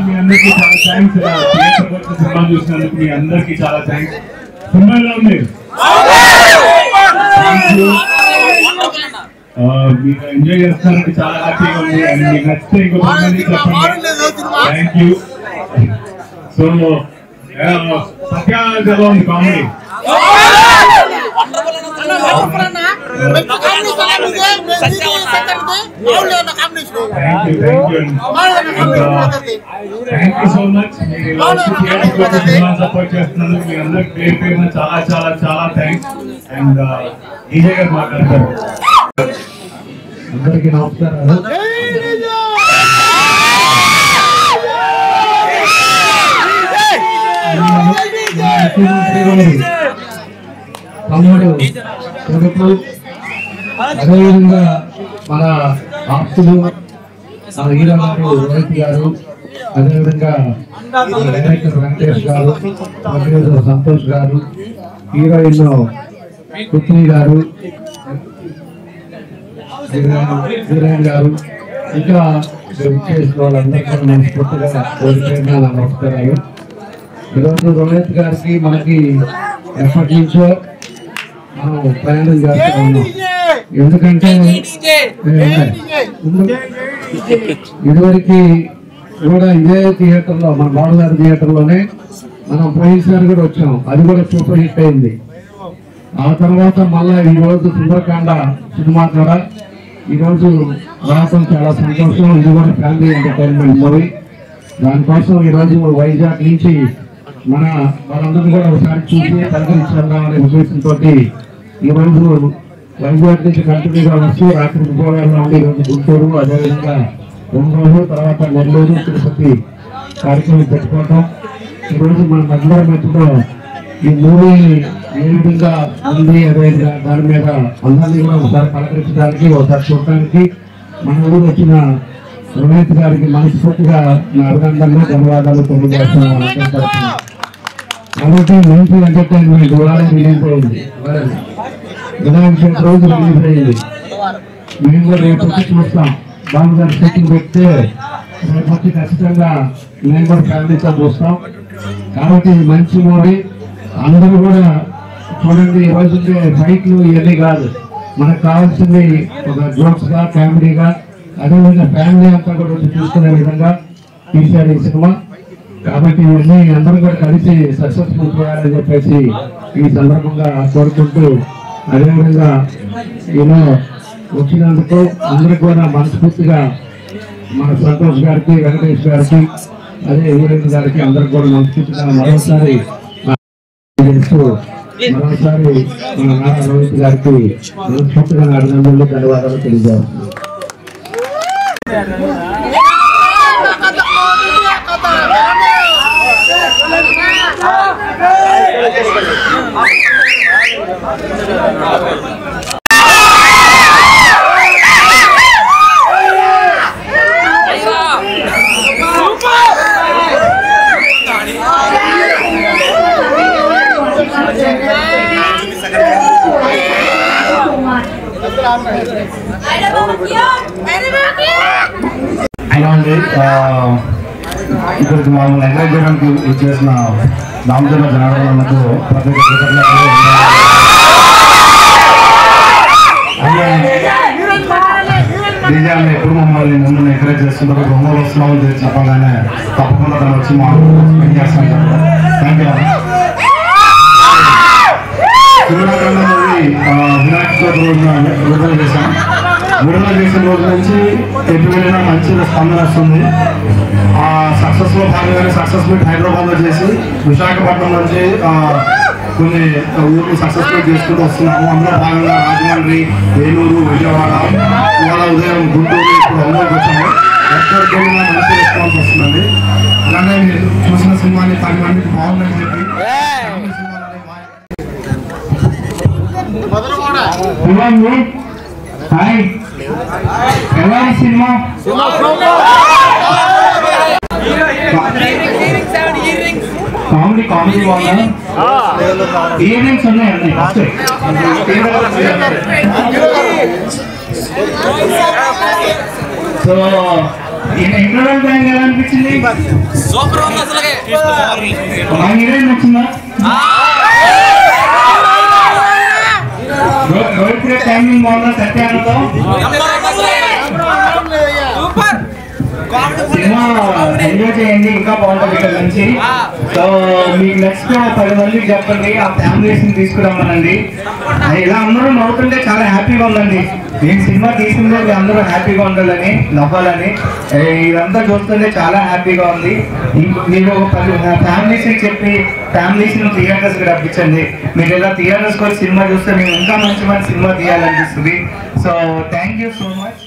మీ అందరికీ చాలా thanks. Cinema చూసినందుకు మీ అందరికీ చాలా థ్యాంక్స్. సినిమా ఎలా ఉంది? మీకు ఎంజాయ్ చేస్తానికి చాలా హ్యాపీగా ఉంది. అండ్ మీకు నచ్చితే ఇంకొకటి చెప్పండి. Thank you. సో సత్య ఎలా ఉంది comedy? Thank you so much. మీరు సపోర్ట్ చేస్తున్నందుకు మీ అందరికి పేరు పేరున చాలా చాలా చాలా థ్యాంక్స్. అండ్ డీజే గారు మాట్లాడతారు. అందరికీ నమస్కారాలు. తమ్ముడు కొడుకు అదేవిధంగా మన ఆప్తులు హీరో గారు రోహిత్ గారు, అదేవిధంగా డైరెక్టర్ వెంకటేష్ గారు, సంతోష్ గారు, హీరోయిన్ పుత్రి గారు, హీరోయిన్ గారు, ఇంకా చేసిన వాళ్ళందరికీ మనస్ఫూర్తిగా కోరికైనా నమస్కారాలు. ఈరోజు రోహిత్ గారికి మనకి ఎప్పటి నుంచో మనం ప్రయాణం చేస్తూ ఉన్నాం. ఎందుకంటే ఇదివరకు కూడా ఇదే థియేటర్లో, మన బాలగారి థియేటర్లోనే మనం పోయినసారి కూడా వచ్చాం. అది కూడా సూపర్ హిట్ అయింది. ఆ తర్వాత మళ్ళా ఈ రోజు సుందరకాండ సినిమా ద్వారా ఈరోజు రావడం చాలా సంతోషం. ఇది కూడా ఫ్యామిలీ ఎంటర్టైన్మెంట్ మూవీ. దానికోసం ఈరోజు వైజాగ్ నుంచి వాళ్ళందరినీ కూడా ఒకసారి చూసి పలకరించాలనే ఉద్దేశంతో ఈరోజు వైజాగ్ నుంచి కంటిన్యూగా వస్తూ రాత్రి గోవాలో ఉండి ఈరోజు గుంటూరు, అదేవిధంగా ఒంగోలు, తర్వాత నెల్లూరు, తిరుపతి కార్యక్రమం పెట్టుకోవటం. ఈరోజు మన మధ్య మధ్యలో ఈ మూవీ ఏ విధంగా ఉంది, అదేవిధంగా దాని మీద అందరినీ కూడా ఒకసారి పలకరించడానికి, ఒకసారి చూడటానికి మన ఊరు వచ్చిన రోహిత్ గారికి మనస్ఫూర్తిగా నా అభినందనలు, ధన్యవాదాలు తెలియజేస్తున్నాను. కాబట్టి మంచి ఎంటర్టైన్మెంట్ ఇవాళ రిలీజ్ అయింది. వినాయక చవితి రోజు రిలీజ్ అయింది. మేము కూడా రేపు చూస్తాం. బాబు గారు సెట్టింగ్ పెడితే రేపు వచ్చి ఖచ్చితంగా మేము కూడా ఫ్యామిలీతో చూస్తాం. కాబట్టి మంచి మూవీ. అందరూ కూడా చూడండి. ఈ రోజు ఫైట్లు ఇవన్నీ కాదు, మనకు కావాల్సింది ఒక జోక్స్ గా, కామెడీగా, అదేవిధంగా ఫ్యామిలీ అంతా కూడా చూసుకునే విధంగా తీశారు ఈ సినిమా. కాబట్టి ఇవన్నీ అందరూ కూడా కలిసి సక్సెస్ఫుల్ చేయాలని చెప్పేసి ఈ సందర్భంగా కోరుకుంటూ, అదేవిధంగా ఈయన వచ్చినందుకు అందరికి కూడా మనస్ఫూర్తిగా మన సంతోష్ గారికి, వెంకటేష్ గారికి, అదే హీరోయిన్ గారికి అందరికి కూడా మనస్ఫూర్తిగా మరోసారి మన నారా రోహిత్ గారికి మనస్ఫూర్తిగా అభినందనలు, ధన్యవాదాలు తెలియజేస్తున్నాను. ఇక్కడికి మమ్మల్ని ఎంకరేజ్ చేయడానికి చేసిన దామోదర జనార్దనకు ప్రత్యేక కృతజ్ఞతలు. ఎప్పుడు మమ్మల్ని ముందు ఎంకరేజ్ చేస్తుంటారు. బొమ్మలు వస్తున్నామని చెప్పగానే తప్పకుండా తను వచ్చి మా స్పెండ్ చేస్తాను. Thank you. వినాయక చవితి రోజున విడుదల చేశాం. విడుదల చేసిన రోజు నుంచి ఎటు వెళ్ళినా మంచి స్పందన వస్తుంది. ఆ సక్సెస్లో భాగంగానే సక్సెస్ మీట్ హైదరాబాద్లో చేసి విశాఖపట్నం నుంచి కొన్ని ఊరిని సక్సెస్ఫుల్ చేసుకుంటూ వస్తున్నాము. అందులో భాగంగా రాజమండ్రి, ఏలూరు, విజయవాడ, ఇవాళ ఉదయం గుంటూరు, ఇప్పుడు ఒంగోలుకి వచ్చాము. ఎక్కడికి వెళ్ళినా మంచి రెస్పాన్స్ వస్తుందండి. అలాగే మీరు చూసిన సినిమాని 10 మందికి బాగుందని చెప్పి సినిమా కామెడీ బాగుందా? ఈవినింగ్స్ ఉన్నాయండి. సో ఇంటర్వెల్ బ్యాంక్ ఎలా అనిపించింది? మా హీరోయిన్ నచ్చిందా? రోహిత్ టైమింగ్ బాగుందా? సత్యానందం సినిమా ఎంజాయ్ చేయండి, ఇంకా బాగుంటుంది ఇక్కడ నుంచి. సో మీకు నెక్స్ట్ 10 మందికి చెప్పండి, ఆ ఫ్యామిలీస్ ని తీసుకురమ్మనండి. ఇలా అందరూ నవ్వుతుంటే చాలా హ్యాపీగా ఉందండి. నేను సినిమా తీసిందే అందరూ హ్యాపీగా ఉండాలని, నవ్వాలని. ఇదంతా చూస్తుంటే చాలా హ్యాపీగా ఉంది. మీరు 10 ఫ్యామిలీస్ ని చెప్పి ఫ్యామిలీస్ ని థియేటర్స్ కి రప్పించండి. మీరు ఇలా థియేటర్స్ కి సినిమా చూస్తే మేము ఇంకా మంచి సినిమా తీయాలనిపిస్తుంది. So thank you so much.